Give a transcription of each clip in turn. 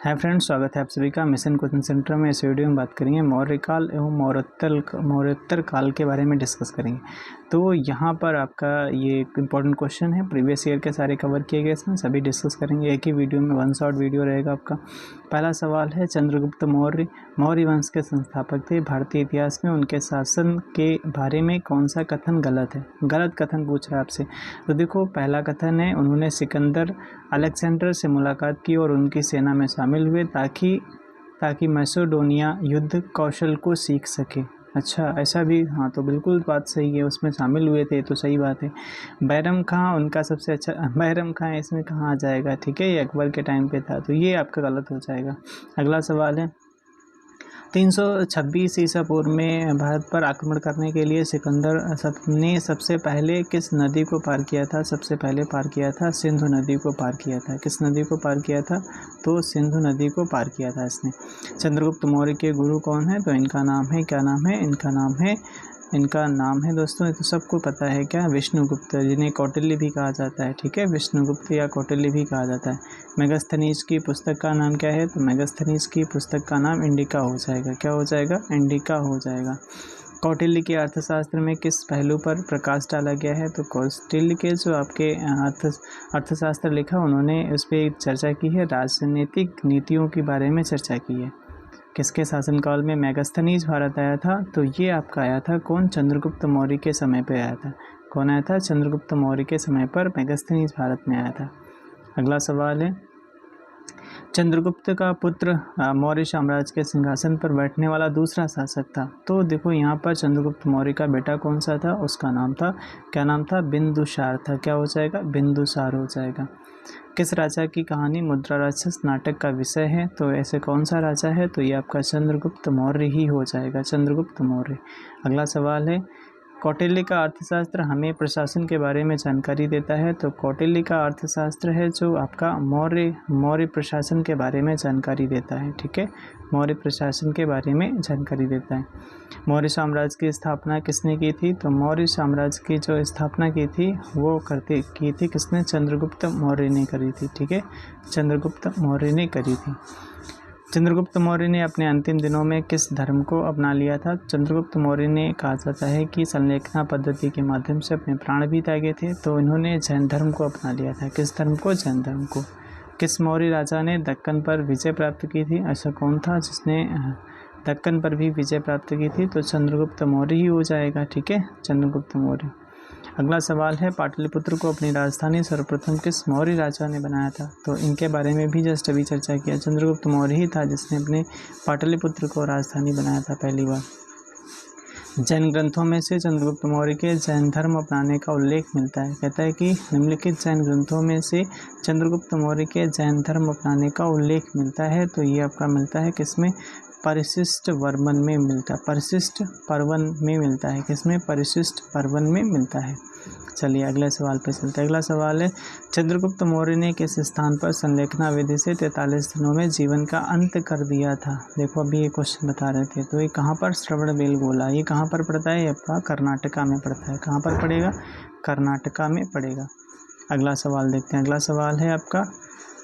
Hi friends, स्वागत है आप सभी का मिशन कोचिंग सेंटर में। इस वीडियो में बात करेंगे मौर्य काल एवं मौर्योत्तर काल के बारे में डिस्कस करेंगे। तो यहाँ पर आपका ये एक इम्पॉर्टेंट क्वेश्चन है, प्रीवियस ईयर के सारे कवर किए गए, इसमें सभी डिस्कस करेंगे एक ही वीडियो में। वन शॉट वीडियो रहेगा आपका। पहला सवाल है, चंद्रगुप्त मौर्य मौर्य वंश के संस्थापक थे। भारतीय इतिहास में उनके शासन के बारे में कौन सा कथन गलत है? गलत कथन पूछ रहा है आपसे। तो देखो, पहला कथन है, उन्होंने सिकंदर अलेक्जेंडर से मुलाकात की और उनकी सेना में शामिल हुए ताकि मैसेडोनिया युद्ध कौशल को सीख सके। अच्छा, ऐसा भी, हाँ, तो बिल्कुल बात सही है, उसमें शामिल हुए थे, तो सही बात है। बैरम खां उनका सबसे अच्छा, बैरम खां इसमें कहाँ आ जाएगा? ठीक है, ये अकबर के टाइम पे था, तो ये आपका गलत हो जाएगा। अगला सवाल है, 326 ईसा पूर्व में भारत पर आक्रमण करने के लिए सिकंदर ने सबसे पहले किस नदी को पार किया था? सबसे पहले पार किया था सिंधु नदी को पार किया था। किस नदी को पार किया था? तो सिंधु नदी को पार किया था इसने। चंद्रगुप्त मौर्य के गुरु कौन है? तो इनका नाम है, क्या नाम है? इनका नाम है दोस्तों, ये तो सबको पता है, क्या? विष्णुगुप्त, जिन्हें कौटिल्य भी कहा जाता है। ठीक है, विष्णुगुप्त या कौटिल्य भी कहा जाता है। मेगास्थनीज की पुस्तक का नाम क्या है? तो मेगास्थनीज की पुस्तक का नाम इंडिका हो जाएगा। क्या हो जाएगा? इंडिका हो जाएगा। कौटिल्य के अर्थशास्त्र में किस पहलू पर प्रकाश डाला गया है? तो कौटिल्य के जो आपके अर्थशास्त्र लिखा, उन्होंने उस पर चर्चा की है, राजनीतिक नीतियों के बारे में चर्चा की है। किसके शासनकाल में मेगास्थनीज भारत आया था? तो ये आपका आया था कौन? चंद्रगुप्त मौर्य के समय पे आया था। कौन आया था? चंद्रगुप्त मौर्य के समय पर मेगास्थनीज भारत में आया था। अगला सवाल है, चंद्रगुप्त का पुत्र मौर्य साम्राज्य के सिंहासन पर बैठने वाला दूसरा शासक था। तो देखो, यहाँ पर चंद्रगुप्त मौर्य का बेटा कौन सा था? उसका नाम था, क्या नाम था? बिंदुसार था। क्या हो जाएगा? बिंदुसार हो जाएगा। किस राजा की कहानी मुद्रा राक्षस नाटक का विषय है? तो ऐसे कौन सा राजा है? तो ये आपका चंद्रगुप्त मौर्य ही हो जाएगा, चंद्रगुप्त मौर्य। अगला सवाल है, कौटिल्य का अर्थशास्त्र हमें प्रशासन के बारे में जानकारी देता है। तो कौटिल्य का अर्थशास्त्र है जो आपका मौर्य प्रशासन के बारे में जानकारी देता है। ठीक है, मौर्य प्रशासन के बारे में जानकारी देता है। मौर्य साम्राज्य की स्थापना किसने की थी? तो मौर्य साम्राज्य की जो स्थापना की थी वो की थी किसने? चंद्रगुप्त मौर्य ने करी थी। ठीक है, चंद्रगुप्त मौर्य ने करी थी। चंद्रगुप्त मौर्य ने अपने अंतिम दिनों में किस धर्म को अपना लिया था? चंद्रगुप्त मौर्य ने, कहा जाता है कि संलेखना पद्धति के माध्यम से अपने प्राण भी त्यागे थे, तो इन्होंने जैन धर्म को अपना लिया था। किस धर्म को? जैन धर्म को। किस मौर्य राजा ने दक्कन पर विजय प्राप्त की थी? ऐसा कौन था जिसने दक्कन पर भी विजय प्राप्त की थी? तो चंद्रगुप्त मौर्य ही हो जाएगा। ठीक है, चंद्रगुप्त मौर्य। अगला सवाल है, पाटलिपुत्र को अपनी राजधानी सर्वप्रथम किस मौर्य राजा ने बनाया था? तो इनके बारे में भी जस्ट अभी चर्चा किया, चंद्रगुप्त मौर्य ही था जिसने अपने पाटलिपुत्र को राजधानी बनाया था पहली बार। जैन ग्रंथों में से चंद्रगुप्त मौर्य के जैन धर्म अपनाने का उल्लेख मिलता है। कहता है कि निम्नलिखित जैन ग्रंथों में से चंद्रगुप्त मौर्य के जैन धर्म अपनाने का उल्लेख मिलता है। तो ये आपका मिलता है किसमें? परिशिष्ट वर्मन में मिलता है, परिशिष्ट पर्वन में मिलता है। किसमें? परिशिष्ट पर्वन में मिलता है। चलिए अगले सवाल पे चलते हैं। अगला सवाल है, चंद्रगुप्त मौर्य ने किस स्थान पर संलेखना विधि से 43 दिनों में जीवन का अंत कर दिया था? देखो, अभी ये क्वेश्चन बता रहे थे, तो ये कहाँ पर? श्रवणबेलगोला। ये कहाँ पर पड़ता है? आपका कर्नाटका में पड़ता है। कहाँ पर पड़ेगा? कर्नाटका में पड़ेगा। अगला सवाल देखते हैं। अगला सवाल है आपका,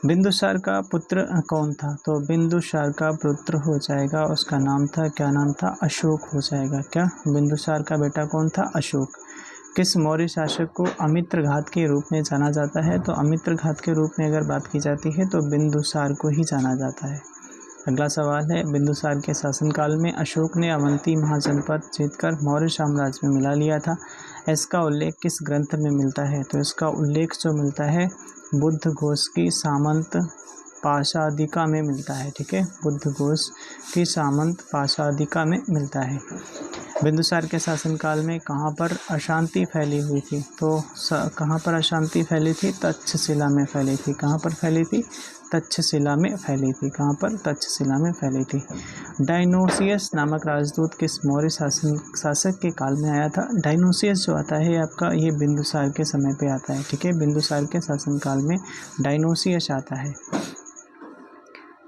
बिंदुसार का पुत्र कौन था? तो बिंदुसार का पुत्र हो जाएगा, उसका नाम था, क्या नाम था? अशोक हो जाएगा। क्या? बिंदुसार का बेटा कौन था? अशोक। किस मौर्य शासक को अमित्रघात के रूप में जाना जाता है? तो अमित्रघात के रूप में अगर बात की जाती है तो बिंदुसार को ही जाना जाता है। अगला सवाल है, बिंदुसार के शासनकाल में अशोक ने अवंती महाजनपद जीतकर मौर्य साम्राज्य में मिला लिया था। इसका उल्लेख किस ग्रंथ में मिलता है? तो इसका उल्लेख जो मिलता है बुद्ध घोष की सामंत पाशादिका में मिलता है। ठीक है, बुद्ध घोष की सामंत पाशादिका में मिलता है। बिंदुसार के शासनकाल में कहाँ पर अशांति फैली हुई थी? तो कहाँ पर अशांति फैली थी? तक्षशिला में फैली थी। कहाँ पर फैली थी? तक्षशिला में फैली थी। कहाँ पर? तक्षशिला में फैली थी। डायनोसियस नामक राजदूत किस मौर्य शासक के काल में आया था? डायनोसियस जो आता है आपका, ये बिंदुसार के समय पे आता है। ठीक है, बिंदुसार के शासनकाल में डायनोसियस आता है।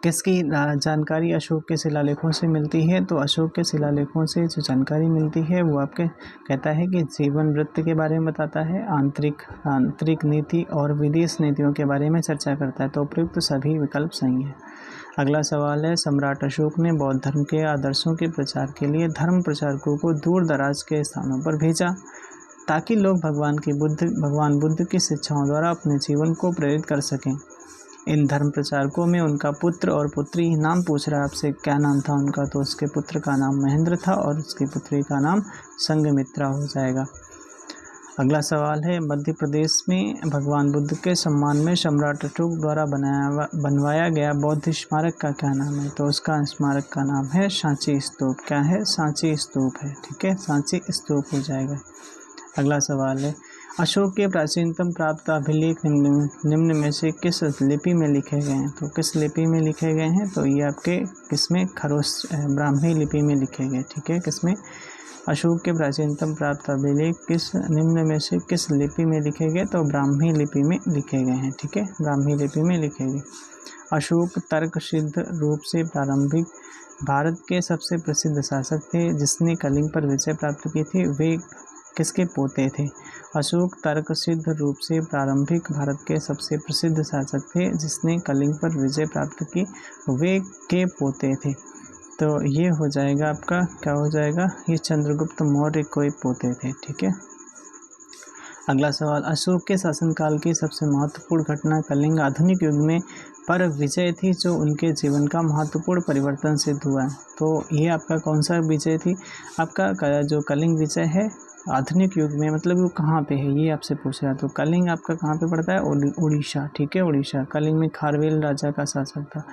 किसकी जानकारी अशोक के शिलालेखों से मिलती है? तो अशोक के शिलालेखों से जो जानकारी मिलती है वो आपके कहता है कि जीवन वृत्त के बारे में बताता है, आंतरिक नीति और विदेश नीतियों के बारे में चर्चा करता है। तो उपयुक्त सभी विकल्प सही है। अगला सवाल है, सम्राट अशोक ने बौद्ध धर्म के आदर्शों के प्रचार के लिए धर्म प्रचारकों को दूर दराज के स्थानों पर भेजा ताकि लोग भगवान बुद्ध की शिक्षाओं द्वारा अपने जीवन को प्रेरित कर सकें। इन धर्म प्रचारकों में उनका पुत्र और पुत्री, नाम पूछ रहा है आपसे, क्या नाम था उनका? तो उसके पुत्र का नाम महेंद्र था और उसकी पुत्री का नाम संघमित्रा हो जाएगा। अगला सवाल है, मध्य प्रदेश में भगवान बुद्ध के सम्मान में सम्राट अशोक द्वारा बनवाया गया बौद्ध स्मारक का क्या नाम है? तो उसका स्मारक का नाम है सांची स्तूप। क्या है? सांची स्तूप है। ठीक है, सांची स्तूप हो जाएगा। अगला सवाल है, अशोक के प्राचीनतम प्राप्त अभिलेख निम्न में से किस लिपि में लिखे गए हैं? तो किस लिपि में लिखे गए हैं? तो ये आपके किसमें? खरोष्ठ ब्राह्मी लिपि में लिखे गए। ठीक है, किसमें? अशोक के प्राचीनतम प्राप्त अभिलेख निम्न में से किस लिपि में लिखे गए? तो ब्राह्मी लिपि में लिखे गए हैं। ठीक है, ब्राह्मी लिपि में लिखे गए। अशोक तर्कसिद्ध रूप से प्रारंभिक भारत के सबसे प्रसिद्ध शासक थे जिसने कलिंग पर विजय प्राप्त की थी। वे किसके पोते थे? अशोक तर्कसिद्ध रूप से प्रारंभिक भारत के सबसे प्रसिद्ध शासक थे जिसने कलिंग पर विजय प्राप्त की। वे के पोते थे? तो ये हो जाएगा आपका, क्या हो जाएगा? ये चंद्रगुप्त मौर्य के पोते थे। ठीक है। अगला सवाल, अशोक के शासनकाल की सबसे महत्वपूर्ण घटना कलिंग आधुनिक युग में पर विजय थी जो उनके जीवन का महत्वपूर्ण परिवर्तन सिद्ध हुआ है। तो ये आपका कौन सा विजय थी? आपका जो कलिंग विजय है आधुनिक युग में, मतलब वो कहाँ पे है ये आपसे पूछ रहा है। तो कलिंग आपका कहाँ पे पड़ता है? उड़ीसा। ठीक है, उड़ीसा। कलिंग में खारवेल राजा का शासक था।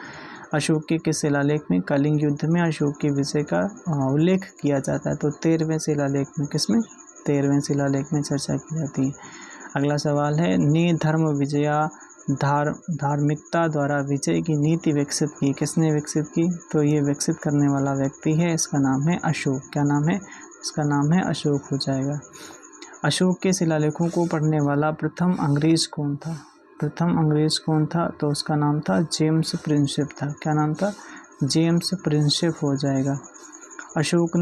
अशोक के किस शिलालेख में कलिंग युद्ध में अशोक की विजय का उल्लेख किया जाता है? तो 13वें शिलालेख में। किसमें? 13वें शिलालेख में चर्चा की जाती है। अगला सवाल है, ने धर्म विजया धार्मिकता द्वारा विजय की नीति विकसित की। किसने विकसित की? तो ये विकसित करने वाला व्यक्ति है, इसका नाम है अशोक। क्या नाम है? इसका नाम है अशोक हो जाएगा। अशोक के शिलालेखों को पढ़ने वाला प्रथम अंग्रेज कौन था? प्रथम अंग्रेज कौन था? तो उसका नाम था जेम्स प्रिंसेप था। क्या नाम था? जेम्स प्रिंसेप हो जाएगा। अशोक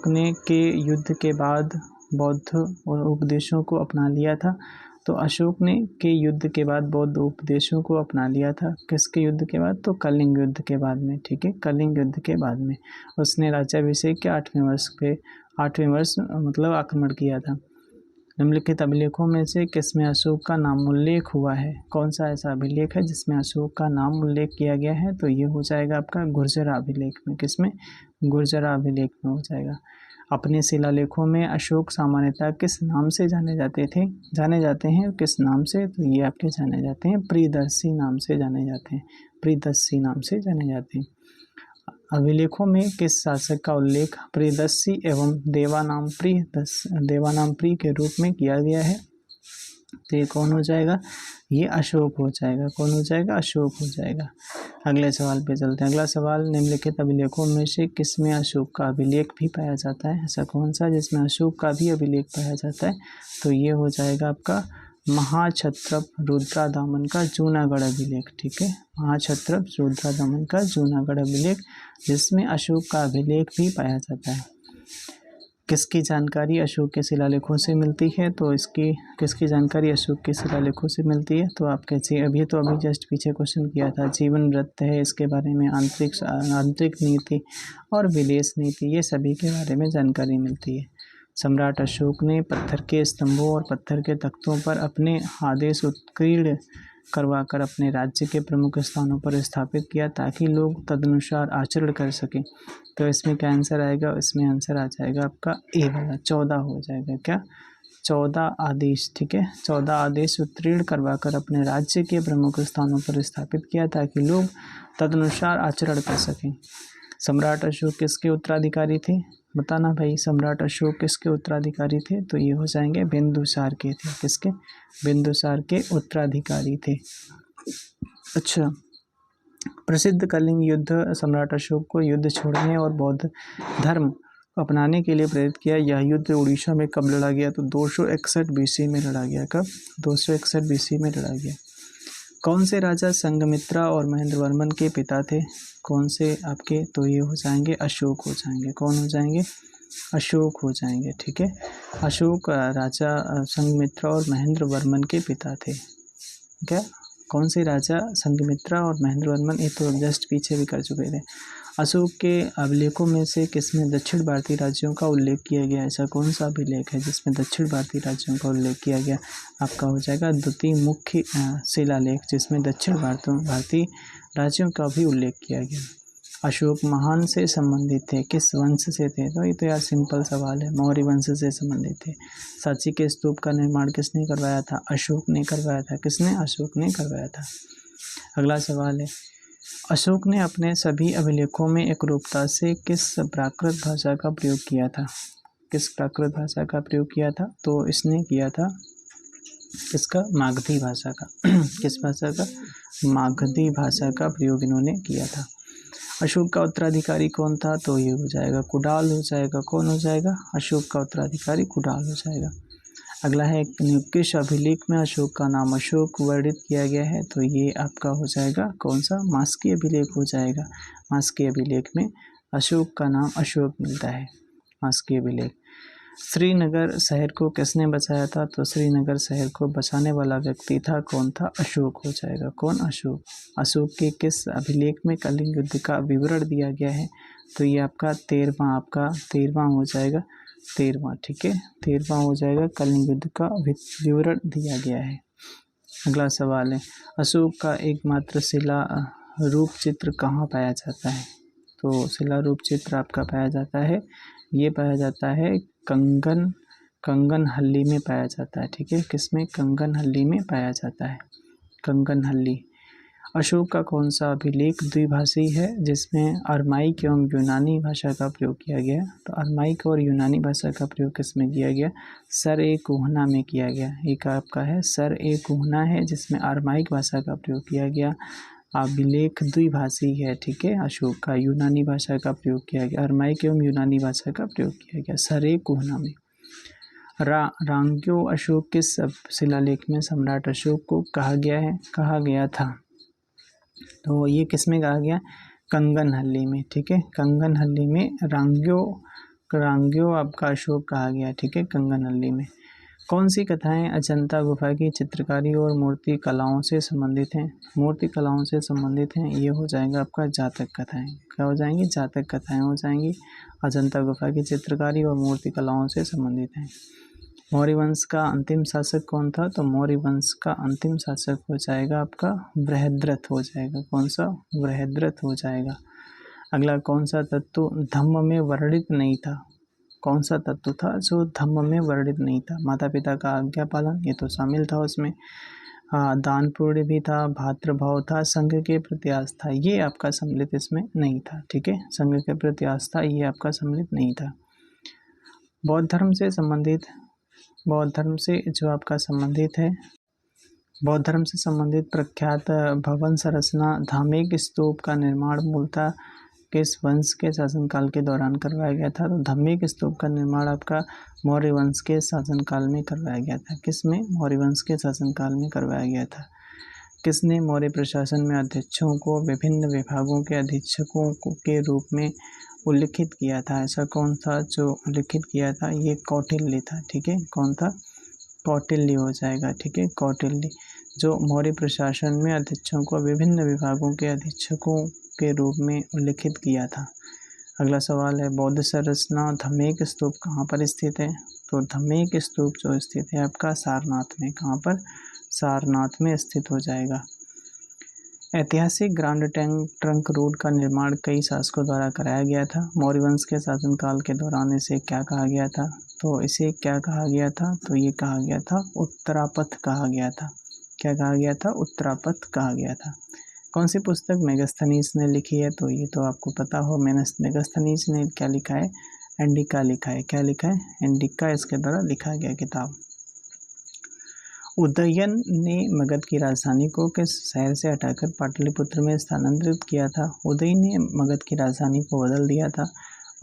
ने के युद्ध के बाद बौद्ध उपदेशों को अपना लिया था। तो अशोक ने के युद्ध के बाद बौद्ध उपदेशों को अपना लिया था। किसके युद्ध के बाद? तो कलिंग युद्ध के बाद में। ठीक है, कलिंग युद्ध के बाद में उसने राज्याभिषेक के 8वें वर्ष मतलब आक्रमण किया था। निम्नलिखित अभिलेखों में से किसमें अशोक का नाम उल्लेख हुआ है? कौन सा ऐसा अभिलेख है जिसमें अशोक का नाम उल्लेख किया गया है? तो ये हो जाएगा आपका गुर्जरा अभिलेख में। किसमें? गुर्जरा अभिलेख में हो जाएगा। अपने शिलालेखों में अशोक सामान्यतः किस नाम से जाने जाते हैं किस नाम से? तो ये आपके जाने जाते हैं प्रियदर्शी नाम से जाने जाते हैं। प्रियदर्शी नाम से जाने जाते हैं। अभिलेखों में किस शासक का उल्लेख प्रियदर्शी एवं देवानाम प्रिय के रूप में किया गया है? तो ये कौन हो जाएगा? ये अशोक हो जाएगा। कौन हो जाएगा? अशोक हो जाएगा। अगले सवाल पे चलते हैं। अगला सवाल, निम्नलिखित अभिलेखों में से किसमें अशोक का अभिलेख भी पाया जाता है? ऐसा कौन सा जिसमें अशोक का भी अभिलेख पाया जाता है? तो ये हो जाएगा आपका महाक्षत्रप रुद्रादामन का जूनागढ़ अभिलेख। ठीक है, महाक्षत्रप रुद्रादामन का जूनागढ़ अभिलेख जिसमें अशोक का अभिलेख भी पाया जाता है। किसकी जानकारी अशोक के शिलालेखों से मिलती है? तो इसकी किसकी जानकारी अशोक के शिलालेखों से मिलती है? तो आप कैसे अभी जस्ट पीछे क्वेश्चन किया था, जीवन वृत्त है, इसके बारे में आंतरिक नीति और विदेश नीति, ये सभी के बारे में जानकारी मिलती है। सम्राट अशोक ने पत्थर के स्तंभों और पत्थर के तख्तों पर अपने आदेश उत्कीर्ण करवाकर अपने राज्य के प्रमुख स्थानों पर स्थापित किया ताकि लोग तदनुसार आचरण कर सकें। तो इसमें क्या आंसर आएगा? इसमें आंसर आ जाएगा आपका ए वाला 14 हो जाएगा। क्या? 14 आदेश। ठीक है, 14 आदेश उत्तीर्ण करवाकर अपने राज्य के प्रमुख स्थानों पर स्थापित किया ताकि लोग तदनुसार आचरण कर सकें। सम्राट अशोक किसके उत्तराधिकारी थे? बताना भाई, सम्राट अशोक किसके उत्तराधिकारी थे? तो ये हो जाएंगे बिंदुसार के थे। किसके? बिंदुसार के उत्तराधिकारी थे। अच्छा, प्रसिद्ध कलिंग युद्ध सम्राट अशोक को युद्ध छोड़ने और बौद्ध धर्म अपनाने के लिए प्रेरित किया। यह युद्ध उड़ीसा में कब लड़ा गया? तो 261 BC में लड़ा गया। कब? 261 BC में लड़ा गया। कौन से राजा संघमित्रा और महेंद्र वर्मन के पिता थे? कौन से आपके, तो ये हो जाएंगे अशोक हो जाएंगे। कौन हो जाएंगे? अशोक हो जाएंगे। ठीक है, अशोक राजा संघमित्रा और महेंद्र वर्मन के पिता थे। क्या? कौन से राजा संघमित्रा और महेंद्र वर्मन, ये तो जस्ट पीछे भी कर चुके थे। अशोक के अभिलेखों में से किसमें दक्षिण भारतीय राज्यों का उल्लेख किया गया? ऐसा कौन सा अभिलेख है जिसमें दक्षिण भारतीय राज्यों का उल्लेख किया गया? आपका हो जाएगा द्वितीय मुख्य शिलालेख, जिसमें दक्षिण भारतीय राज्यों का भी उल्लेख किया गया। अशोक महान से संबंधित थे, किस वंश से थे? तो ये तो यार सिंपल सवाल है, मौर्य वंश से संबंधित थे। सांची के स्तूप का निर्माण किसने करवाया था? अशोक ने करवाया था। किसने? अशोक ने करवाया था। अगला सवाल है, अशोक ने अपने सभी अभिलेखों में एकरूपता से किस प्राकृत भाषा का प्रयोग किया था? किस प्राकृत भाषा का प्रयोग किया था? तो इसने किया था किसका? मागधी भाषा का। किस भाषा का? मागधी भाषा का प्रयोग इन्होंने किया था। अशोक का उत्तराधिकारी कौन था? तो ये हो जाएगा कुडाल हो जाएगा। कौन हो जाएगा? अशोक का उत्तराधिकारी कुडाल हो जाएगा। अगला है, किस अभिलेख में अशोक का नाम अशोक वर्णित किया गया है? तो ये आपका हो जाएगा कौन सा? मास्की अभिलेख हो जाएगा। मास्की अभिलेख में अशोक का नाम अशोक मिलता है, मास्की अभिलेख। श्रीनगर शहर को किसने बचाया था? तो श्रीनगर शहर को बचाने वाला व्यक्ति था, कौन था? अशोक हो जाएगा। कौन? अशोक। अशोक के किस अभिलेख में कलिंग युद्ध का विवरण दिया गया है? तो ये आपका 13वां, आपका 13वां हो जाएगा, 13वां। ठीक है, 13वां हो जाएगा, कलिंग युद्ध का विवरण दिया गया है। अगला सवाल है, अशोक का एकमात्र शिला रूप चित्र कहाँ पाया जाता है? तो शिला रूप चित्र आपका पाया जाता है, ये पाया जाता है कंगनहल्ली में पाया जाता है। ठीक है, किसमें? कंगनहल्ली में पाया जाता है, कंगनहल्ली। अशोक का कौन सा अभिलेख द्विभाषी है जिसमें अरमाइक एवं यूनानी भाषा का प्रयोग किया गया? तो अरमाइक और यूनानी भाषा का प्रयोग किसमें किया गया? सर-ए-कुहना में किया गया। एक आपका है सर-ए-कुहना है जिसमें अरमाइक भाषा का प्रयोग किया गया। अभिलेख द्विभाषी है। ठीक है, अशोक का यूनानी भाषा का प्रयोग किया गया, अरमाइक एवं यूनानी भाषा का प्रयोग किया गया सर-ए-कुहना में। रांग्यो अशोक किस शिलालेख में सम्राट अशोक को कहा गया है, कहा गया था? तो ये किसमें कहा गया? कंगनहल्ली में। ठीक है, कंगनहल्ली में रांग्यो आपका अशोक कहा गया। ठीक है, कंगनहल्ली में। कौन सी कथाएं अजंता गुफा की चित्रकारी और मूर्ति कलाओं से संबंधित हैं? मूर्ति कलाओं से संबंधित हैं, ये हो जाएगा आपका जातक कथाएं। क्या हो जाएंगी? जातक कथाएं हो जाएंगी। अजंता गुफा की चित्रकारी और मूर्ति कलाओं से संबंधित हैं। मौर्य वंश का अंतिम शासक कौन था? तो मौर्य वंश का अंतिम शासक हो जाएगा आपका बृहद्रथ हो जाएगा। कौन सा? बृहद्रथ हो जाएगा। अगला, कौन सा तत्व धम्म में वर्णित नहीं था? कौन सा तत्व था जो धम्म में वर्णित नहीं था? माता पिता का आज्ञा पालन, ये तो शामिल था उसमें। दान पुण्य भी था, भातृभाव था, संघ के प्रति आस्था, ये आपका सम्मिलित इसमें नहीं था। ठीक है, संघ के प्रति आस्था ये आपका सम्मिलित नहीं था। बौद्ध धर्म से संबंधित, बौद्ध धर्म से जो आपका संबंधित है, बौद्ध धर्म से संबंधित प्रख्यात भवन संरचना धार्मिक स्तूप का निर्माण मूलतः किस वंश के शासनकाल के दौरान करवाया गया था? तो धार्मिक स्तूप का निर्माण आपका मौर्य वंश के शासनकाल में करवाया गया था। किसमें? मौर्य वंश के शासनकाल में करवाया गया था। किसने मौर्य प्रशासन में अध्यक्षों को विभिन्न विभागों के अधीक्षकों के रूप में उल्लिखित किया था? ऐसा कौन था जो उल्लिखित किया था? ये कौटिल्य था। ठीक है, कौन था? कौटिल्य हो जाएगा। ठीक है, कौटिल्य जो मौर्य प्रशासन में अध्यक्षों को विभिन्न विभागों के अधीक्षकों के रूप में उल्लिखित किया था। अगला सवाल है, बौद्ध संरचना धम्मेक स्तूप कहाँ पर स्थित है? तो धम्मेक स्तूप जो स्थित है आपका सारनाथ में। कहाँ पर? सारनाथ में स्थित हो जाएगा। ऐतिहासिक ग्रांड ट्रंक रोड का निर्माण कई शासकों द्वारा कराया गया था। मौर्य वंश के शासनकाल के दौरान इसे क्या कहा गया था? तो इसे क्या कहा गया था? तो ये कहा गया था उत्तरापथ कहा गया था। क्या कहा गया था? उत्तरापथ कहा गया था। कौन सी पुस्तक मेगास्थनीज ने लिखी है? तो ये तो आपको पता हो, मेगास्थनीज ने क्या लिखा है? इंडिका लिखा है। क्या लिखा है? इंडिका इसके द्वारा लिखा गया किताब। उदयन ने मगध की राजधानी को किस शहर से हटाकर पाटलिपुत्र में स्थानांतरित किया था? उदय ने मगध की राजधानी को बदल दिया था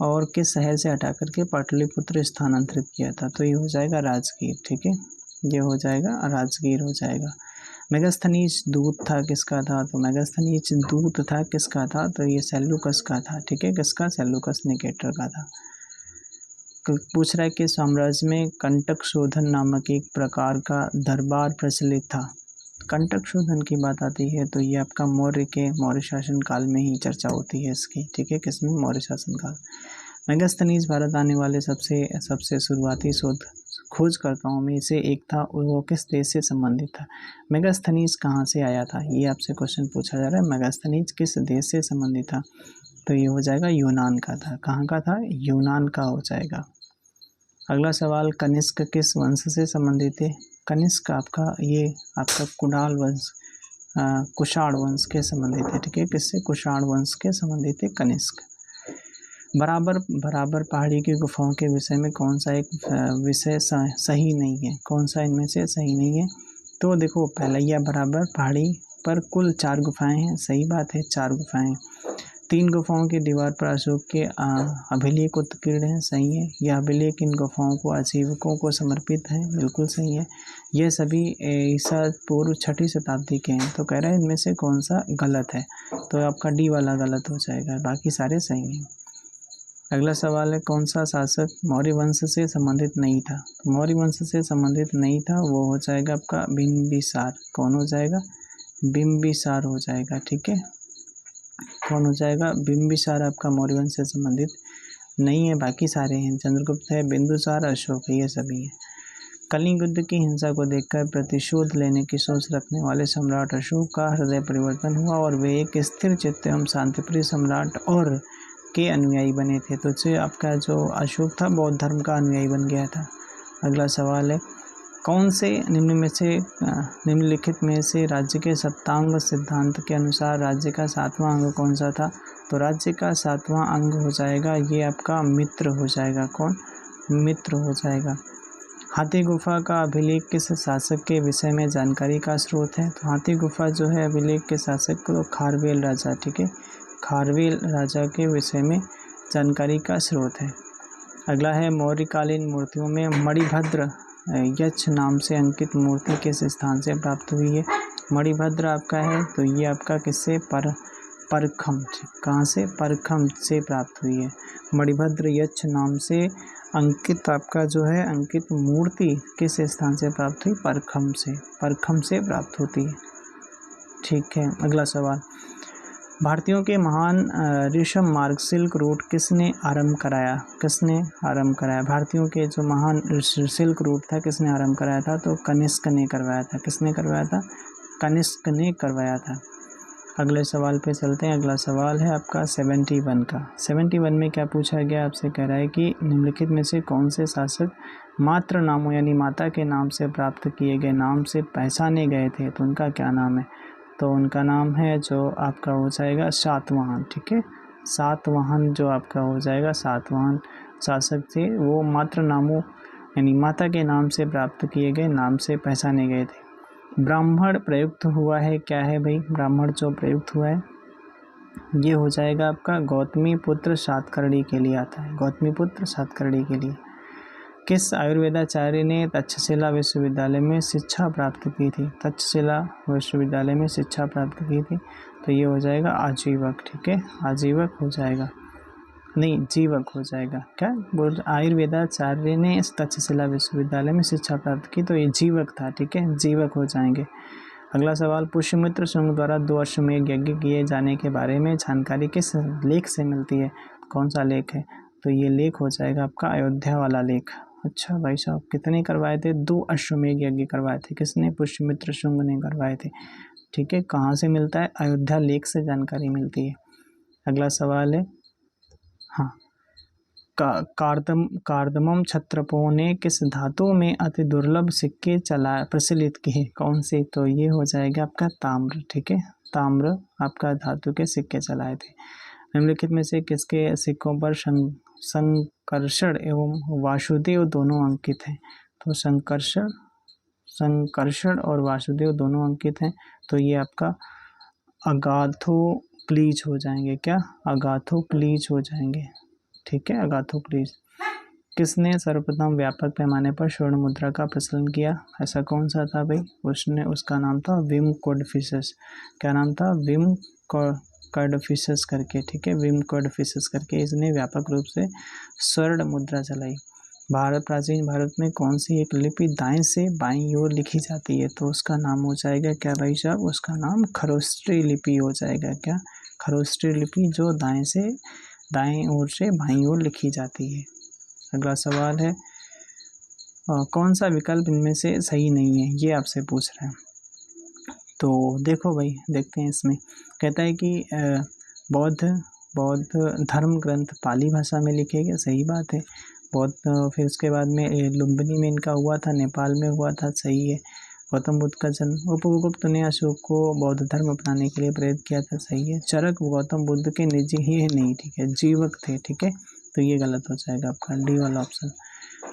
और किस शहर से हटाकर के पाटलिपुत्र स्थानांतरित किया था? तो ये हो जाएगा राजगीर। ठीक है, ये हो जाएगा राजगीर हो जाएगा। मेगास्थनीज दूत था किसका था, तो मेगास्थनीज दूत था किसका था, तो ये सेल्यूकस का था, ठीक है, किसका, सेल्यूकस निकेटर का था। पूछ रहा है कि साम्राज्य में कंटक शोधन नामक एक प्रकार का दरबार प्रचलित था। कंटक शोधन की बात आती है तो ये आपका मौर्य शासन काल में ही चर्चा होती है इसकी, ठीक है, किसमें, मौर्य शासन काल। मेगास्थनीज भारत आने वाले सबसे शुरुआती खोजकर्ताओं में से एक था, वो किस देश से संबंधित था। मेगास्थनीज कहाँ से आया था, ये आपसे क्वेश्चन पूछा जा रहा है, मेगास्थनीज किस देश से संबंधित था, तो ये हो जाएगा यूनान का था। कहाँ का था, यूनान का हो जाएगा। अगला सवाल, कनिष्क किस वंश से संबंधित है। कनिष्क आपका कुणाल वंश, कुषाण वंश के संबंधित है, ठीक है, किससे, कुषाण वंश के संबंधित है कनिष्क। बराबर पहाड़ी की गुफाओं के विषय में कौन सा एक विषय सही नहीं है, कौन सा इनमें से सही नहीं है, तो देखो पहलैया बराबर पहाड़ी पर कुल 4 गुफाएं हैं, सही बात है, 4 गुफाएं। 3 गुफाओं की दीवार पर अशोक के अभिलेख उत्कीर्ण हैं, सही है। यह अभिलेख इन गुफाओं को आजीविकों को समर्पित है, बिल्कुल सही है। यह सभी ईसा पूर्व 6वीं शताब्दी के हैं, तो कह रहा है इनमें से कौन सा गलत है, तो आपका डी वाला गलत हो जाएगा, बाकी सारे सही हैं। अगला सवाल है, कौन सा शासक मौर्य वंश से संबंधित नहीं था। तो मौर्य वंश से संबंधित नहीं था, वो हो जाएगा आपका बिंबिसार। कौन हो जाएगा, बिंबिसार हो जाएगा, ठीक है, कौन हो जाएगा, बिंबिसार आपका मौर्य वंश से संबंधित नहीं है, बाकी सारे हैं, चंद्रगुप्त है, बिंदुसार, अशोक है, ये सभी हैं। कलिंग युद्ध की हिंसा को देखकर प्रतिशोध लेने की सोच रखने वाले सम्राट अशोक का हृदय परिवर्तन हुआ और वे एक स्थिर चित्त एवं शांतिप्रिय सम्राट और के अनुयायी बने थे। तो जो आपका जो अशोक था बौद्ध धर्म का अनुयायी बन गया था। अगला सवाल है, कौन से निम्नलिखित में से राज्य के सप्तांग सिद्धांत के अनुसार राज्य का 7वां अंग कौन सा था। तो राज्य का 7वां अंग हो जाएगा ये आपका मित्र हो जाएगा। कौन, मित्र हो जाएगा। हाथी गुफा का अभिलेख किस शासक के विषय में जानकारी का स्रोत है। तो हाथी गुफा जो है अभिलेख के शासक तो खारवेल राजा, ठीक है, खारवेल राजा के विषय में जानकारी का स्रोत है। अगला है, मौर्यकालीन मूर्तियों में मणिभद्र यक्ष नाम से अंकित मूर्ति किस स्थान से प्राप्त हुई है। मणिभद्र आपका है तो ये आपका किससे, परखम, कहाँ से, परखम से प्राप्त हुई है। मणिभद्र यक्ष नाम से अंकित आपका जो है अंकित मूर्ति किस स्थान से प्राप्त हुई, परखम से प्राप्त होती है, ठीक है। अगला सवाल, भारतीयों के महान ऋषभ मार्ग सिल्क रूट किसने आरंभ कराया, भारतीयों के जो महान सिल्क रूट था किसने आरंभ कराया था। तो कनिष्क ने करवाया था। किसने करवाया था, कनिष्क ने करवाया था। अगले सवाल पे चलते हैं। अगला सवाल है आपका 71 का। 71 में क्या पूछा गया, आपसे कह रहा है कि निम्नलिखित में से कौन से शासक मात्र नामों यानी माता के नाम से प्राप्त किए गए नाम से पहचाने गए थे, तो उनका क्या नाम है। तो उनका नाम है जो आपका हो जाएगा सातवाहन, ठीक है, सातवाहन जो आपका हो जाएगा, सातवाहन शासक थे, वो मात्र नामों यानी माता के नाम से प्राप्त किए गए नाम से पहचाने गए थे। ब्राह्मण प्रयुक्त हुआ है, क्या है भाई, ब्राह्मण जो प्रयुक्त हुआ है ये हो जाएगा आपका गौतमी पुत्र सातकर्णी के लिए आता है, गौतमी पुत्र सातकर्णी के लिए। किस आयुर्वेदाचार्य ने तक्षशिला विश्वविद्यालय में शिक्षा प्राप्त की थी, तक्षशिला विश्वविद्यालय में शिक्षा प्राप्त की थी, तो ये हो जाएगा आजीवक, ठीक है, आजीवक हो जाएगा, नहीं जीवक हो जाएगा, क्या बोल, आयुर्वेदाचार्य ने तक्षशिला विश्वविद्यालय में शिक्षा प्राप्त की, तो ये जीवक था, ठीक है, जीवक हो जाएंगे। अगला सवाल, पुष्यमित्र शुंग द्वारा 2 अश्वमेध यज्ञ किए जाने के बारे में जानकारी किस लेख से मिलती है, कौन सा लेख है। तो ये लेख हो जाएगा आपका अयोध्या वाला लेख। अच्छा भाई साहब, कितने करवाए थे, 2 अश्वमेध यज्ञ करवाए थे, किसने, पुष्यमित्र शुंग ने करवाए थे, ठीक है। कहाँ से मिलता है, अयोध्या लेख से जानकारी मिलती है। अगला सवाल है, हाँ, कार्दमम क्षत्रपों ने किस धातु में अति दुर्लभ सिक्के प्रचलित किए, कौन से, तो ये हो जाएगा आपका ताम्र, ठीक है, ताम्र आपका धातु के सिक्के चलाए थे। निम्नलिखित में से किसके सिक्कों पर संकर्षण एवं वासुदेव दोनों अंकित हैं। तो संकर्षण और वासुदेव दोनों अंकित हैं, तो ये आपका अगाथोक्लीज हो जाएंगे, क्या, अगाथोक्लीज हो जाएंगे, ठीक है, अगाथोक्लीज। किसने सर्वप्रथम व्यापक पैमाने पर स्वर्ण मुद्रा का प्रचलन किया? ऐसा कौन सा था भाई? उसका नाम था विम कोडफिशस। क्या नाम था? विम कोडफिशस करके, ठीक है, विम कोडफिशस करके इसने व्यापक रूप से स्वर्ण मुद्रा चलाई। प्राचीन भारत में कौन सी एक लिपि दाएं से बाईं ओर लिखी जाती है? तो उसका नाम हो जाएगा क्या भाई साहब? उसका नाम खरोष्ठी लिपि हो जाएगा। क्या? खरोष्ठी लिपि, जो दाएं ओर से बाईं ओर लिखी जाती है। अगला सवाल है कौन सा विकल्प इनमें से सही नहीं है? ये आपसे पूछ रहे हैं। तो देखो भाई, देखते हैं इसमें। कहता है कि बौद्ध धर्म ग्रंथ पाली भाषा में लिखे गए, सही बात है। फिर उसके बाद में लुम्बिनी में इनका हुआ था, नेपाल में हुआ था, सही है। गौतम बुद्ध का जन्म, उपगुप्त ने अशोक को बौद्ध धर्म अपनाने के लिए प्रेरित किया था, सही है। चरक गौतम बुद्ध के निजी ही नहीं, ठीक है, जीवक थे, ठीक है, तो ये गलत हो जाएगा आपका डी वाला ऑप्शन।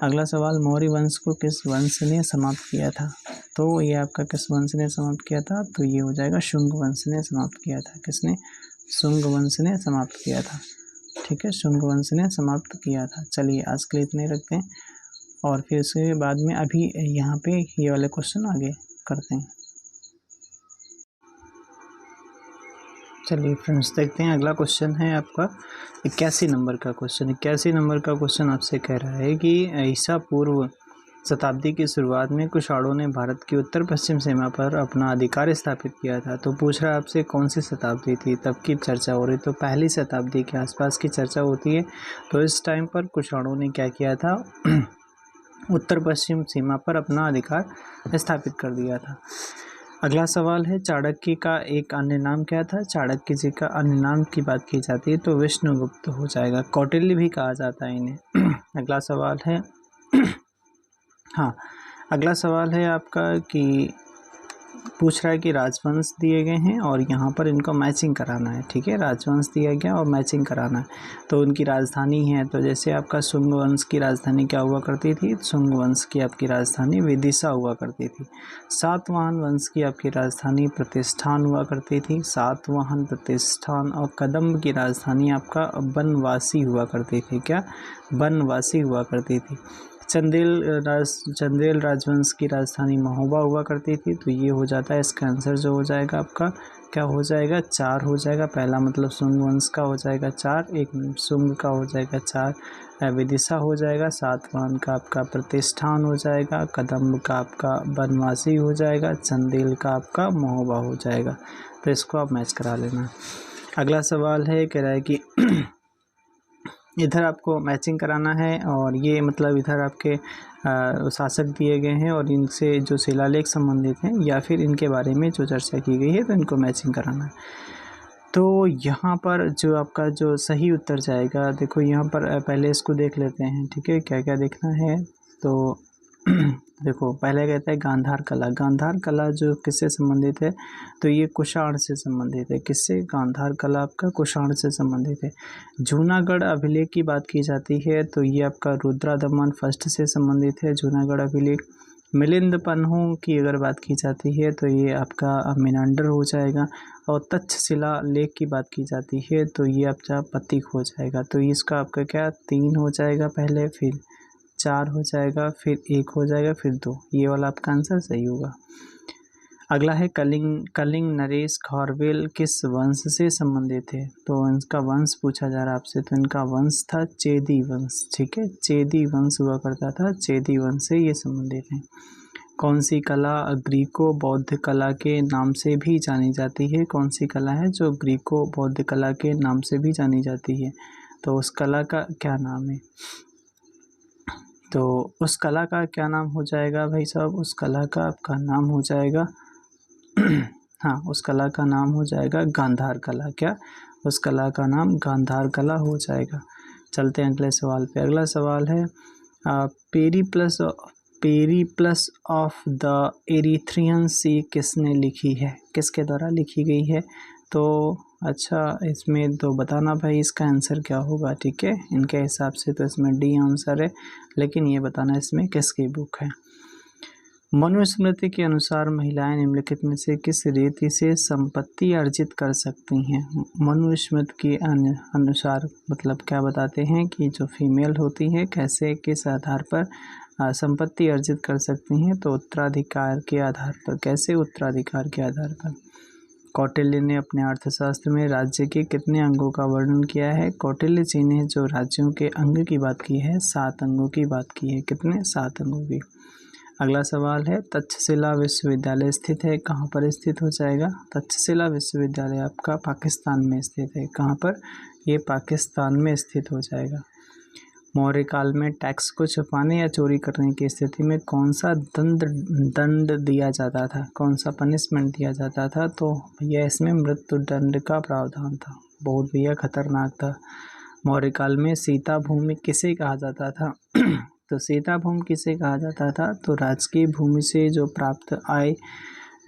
अगला सवाल, मौर्य वंश को किस वंश ने समाप्त किया था? तो ये आपका किस वंश ने समाप्त किया था? तो ये हो जाएगा शुंग वंश ने समाप्त किया था। किसने? शुंग वंश ने समाप्त किया था, ठीक है, शुंग वंश ने समाप्त किया था। चलिए आज के लिए इतने रखते हैं और फिर उसके बाद में अभी यहाँ पे ये वाले क्वेश्चन आगे करते हैं। चलिए फ्रेंड्स, देखते हैं अगला क्वेश्चन है आपका 81 नंबर का क्वेश्चन। 81 नंबर का क्वेश्चन आपसे कह रहा है कि ईसा पूर्व शताब्दी की शुरुआत में कुषाणों ने भारत की उत्तर पश्चिम सीमा पर अपना अधिकार स्थापित किया था। तो पूछ रहा है आपसे कौन सी शताब्दी थी, तब की चर्चा हो रही। तो पहली शताब्दी के आसपास की चर्चा होती है। तो इस टाइम पर कुषाणों ने क्या किया था? उत्तर पश्चिम सीमा पर अपना अधिकार स्थापित कर दिया था। अगला सवाल है, चाणक्य का एक अन्य नाम क्या था? चाणक्य जी का अन्य नाम की बात की जाती है तो विष्णुगुप्त हो जाएगा। कौटिल्य भी कहा जाता है इन्हें। अगला सवाल है हाँ, अगला सवाल है आपका कि पूछ रहा है कि राजवंश दिए गए हैं और यहाँ पर इनको मैचिंग कराना है, ठीक है, राजवंश दिया गया और मैचिंग कराना है। तो उनकी राजधानी है, तो जैसे आपका शुंग वंश की राजधानी क्या हुआ करती थी? शुंग वंश की आपकी राजधानी विदिशा हुआ करती थी। सातवाहन वंश की आपकी राजधानी प्रतिष्ठान हुआ करती थी, सातवाहन प्रतिष्ठान। और कदम्ब की राजधानी आपका बनवासी हुआ करती थी। क्या? बनवासी हुआ करती थी। चंदेल राजवंश की राजधानी महोबा हुआ करती थी। तो ये हो जाता है इसका आंसर जो हो जाएगा आपका, क्या हो जाएगा? 4 हो जाएगा। पहला मतलब शुंग वंश का हो जाएगा 4, एक शुंग का हो जाएगा 4, विदिशा हो जाएगा, सातवाहन का आपका प्रतिष्ठान हो जाएगा, कदम्ब का आपका बनवासी हो जाएगा, चंदेल का आपका महोबा हो जाएगा। तो इसको आप मैच करा लेना। अगला सवाल है, कह रहा है कि इधर आपको मैचिंग कराना है और ये मतलब इधर आपके शासक दिए गए हैं और इनसे जो शिलालेख संबंधित हैं या फिर इनके बारे में जो चर्चा की गई है, तो इनको मैचिंग कराना है। तो यहाँ पर जो आपका जो सही उत्तर जाएगा, देखो यहाँ पर पहले इसको देख लेते हैं, ठीक है, क्या क्या देखना है। तो देखो पहले कहता है गांधार कला। गांधार कला जो किससे संबंधित है? तो ये कुषाण से संबंधित है। किससे? गांधार कला आपका कुषाण से संबंधित है। जूनागढ़ अभिलेख की बात की जाती है तो ये आपका रुद्रादमन फर्स्ट से संबंधित है, जूनागढ़ अभिलेख। मिलिंद पन्हों की अगर बात की जाती है तो ये आपका मिनांडर हो जाएगा। और तक्षशिला लेख की बात की जाती है तो ये आपका पतिक हो जाएगा। तो इसका आपका क्या 3 हो जाएगा पहले, फिर 4 हो जाएगा, फिर 1 हो जाएगा, फिर 2। ये वाला आपका आंसर सही होगा। अगला है कलिंग नरेश खारवेल किस वंश से संबंधित है? तो इनका वंश पूछा जा रहा है आपसे, तो इनका वंश था चेदी वंश, ठीक है, चेदी वंश हुआ करता था, चेदी वंश से ये संबंधित है। कौन सी कला ग्रीको बौद्ध कला के नाम से भी जानी जाती है? कौन सी कला है जो ग्रीको बौद्ध कला के नाम से भी जानी जाती है? तो उस कला का क्या नाम है? तो उस कला का क्या नाम हो जाएगा भाई साहब? उस कला का आपका नाम हो जाएगा हाँ, उस कला का नाम हो जाएगा गांधार कला। क्या? उस कला का नाम गांधार कला हो जाएगा। चलते हैं अगले सवाल पे। अगला सवाल है पेरिप्लस ऑफ द एरिथ्रियन सी किसने लिखी है? किसके द्वारा लिखी गई है? तो अच्छा, इसमें तो बताना भाई इसका आंसर क्या होगा, ठीक है, इनके हिसाब से तो इसमें डी आंसर है, लेकिन ये बताना इसमें किसकी बुक है। मनुस्मृति के अनुसार महिलाएं निम्नलिखित में से किस रीति से संपत्ति अर्जित कर सकती हैं? मनुस्मृति के अनुसार मतलब क्या बताते हैं कि जो फीमेल होती है कैसे किस आधार पर संपत्ति अर्जित कर सकती हैं? तो उत्तराधिकार के आधार पर। कैसे? उत्तराधिकार के आधार पर। कौटिल्य ने अपने अर्थशास्त्र में राज्य के कितने अंगों का वर्णन किया है? कौटिल्य जी ने जो राज्यों के अंग की बात की है 7 अंगों की बात की है। कितने? 7 अंगों की। अगला सवाल है तक्षशिला विश्वविद्यालय स्थित है, कहाँ पर स्थित हो जाएगा? तक्षशिला विश्वविद्यालय आपका पाकिस्तान में स्थित है। कहाँ पर? ये पाकिस्तान में स्थित हो जाएगा। मौर्य काल में टैक्स को छुपाने या चोरी करने की स्थिति में कौन सा दंड दिया जाता था? कौन सा पनिशमेंट दिया जाता था? तो भैया इसमें मृत्यु दंड का प्रावधान था। बहुत भैया खतरनाक था। मौर्य काल में सीता भूमि किसे कहा जाता था? तो सीता भूमि किसे कहा जाता था? तो राजकीय भूमि से जो प्राप्त आय,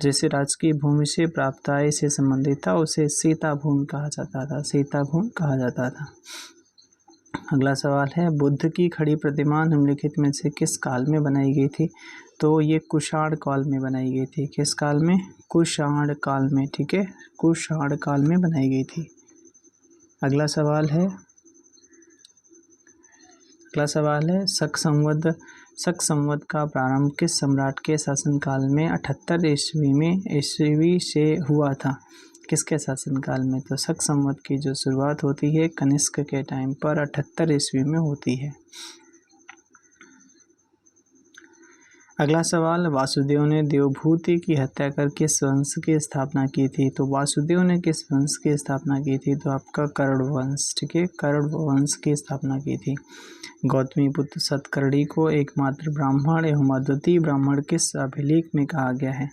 जैसे राजकीय भूमि से प्राप्त आय से संबंधित था उसे सीता भूमि कहा जाता था। सीता भूमि कहा जाता था। अगला सवाल है बुद्ध की खड़ी प्रतिमा निम्नलिखित में से किस काल में बनाई गई थी? तो ये कुषाण काल में बनाई गई थी। किस काल में? कुषाण काल में। ठीक है, कुषाण काल में बनाई गई थी। अगला सवाल है शक संवत का प्रारंभ किस सम्राट के शासनकाल में 78 ईस्वी से हुआ था? किसके शासनकाल में? तो शक संवत की जो शुरुआत होती है कनिष्क के टाइम पर 78 ईस्वी में होती है। अगला सवाल वासुदेव ने देवभूति की हत्या कर किस वंश की स्थापना की थी? तो वासुदेव ने किस वंश की स्थापना की थी? तो आपका कर्ण वंश। ठीक है, कर्ण वंश की स्थापना की थी। गौतमी पुत्र सतकर्णी को एकमात्र ब्राह्मण एवं अद्वितीय ब्राह्मण किस अभिलेख में कहा गया है?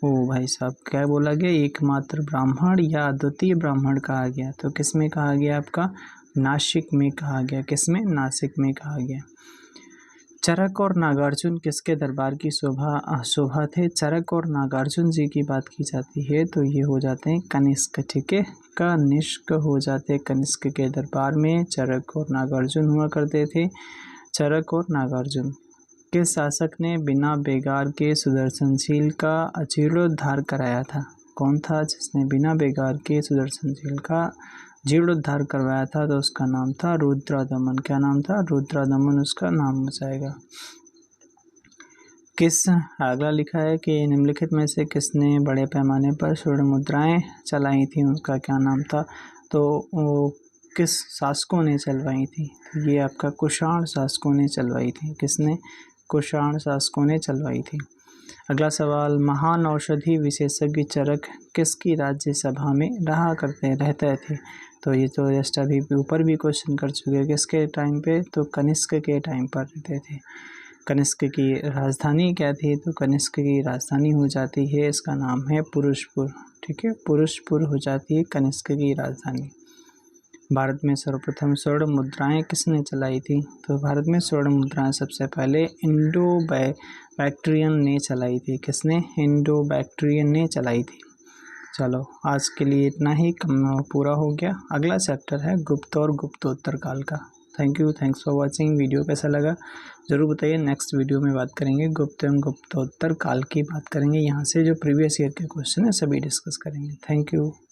ओ भाई साहब, क्या बोला गया? एकमात्र ब्राह्मण या अद्वितीय ब्राह्मण कहा गया। तो किस में कहा गया? आपका नासिक में कहा गया। किस में? नासिक में कहा गया। चरक और नागार्जुन किसके दरबार की शोभा थे? चरक और नागार्जुन जी की बात की जाती है तो ये हो जाते हैं कनिष्क। ठीक है, कनिष्क हो जाते हैं कनिष्क के दरबार में चरक और नागार्जुन हुआ करते थे। चरक और नागार्जुन। किस शासक ने बिना बेगार के सुदर्शनशील का जीर्णोद्धार कराया था? कौन था जिसने बिना बेगार के सुदर्शनशील का जीर्णोद्धार करवाया था? तो उसका नाम था रुद्रदमन। क्या नाम था? रुद्रदमन उसका नाम हो जाएगा। अगला लिखा है कि निम्नलिखित में से किसने बड़े पैमाने पर स्वर्ण मुद्राएं चलाई थी? उसका क्या नाम था? तो किस शासकों ने चलवाई थी? तो ये आपका कुषाण शासकों ने चलवाई थी। किसने? कुषाण शासकों ने चलवाई थी। अगला सवाल महान औषधि विशेषज्ञ चरक किसकी राज्यसभा में रहते थे? तो ये तो जस्ट अभी ऊपर भी क्वेश्चन कर चुके हैं। किसके टाइम पे? तो कनिष्क के टाइम पर रहते थे। कनिष्क की राजधानी क्या थी? तो कनिष्क की राजधानी हो जाती है, इसका नाम है पुरुषपुर। ठीक है, पुरुषपुर हो जाती है कनिष्क की राजधानी। भारत में सर्वप्रथम स्वर्ण मुद्राएं किसने चलाई थी? तो भारत में स्वर्ण मुद्राएं सबसे पहले इंडो बैक्ट्रियन ने चलाई थी। किसने? इंडो बैक्ट्रियन ने चलाई थी। चलो आज के लिए इतना ही पूरा हो गया। अगला चैप्टर है गुप्त और गुप्तोत्तर काल का। Thanks for watching. वीडियो कैसा लगा ज़रूर बताइए। नेक्स्ट वीडियो में बात करेंगे गुप्त एवं गुप्तोत्तर काल की बात करेंगे। यहाँ से जो प्रीवियस ईयर के क्वेश्चन है सभी डिस्कस करेंगे। Thank you.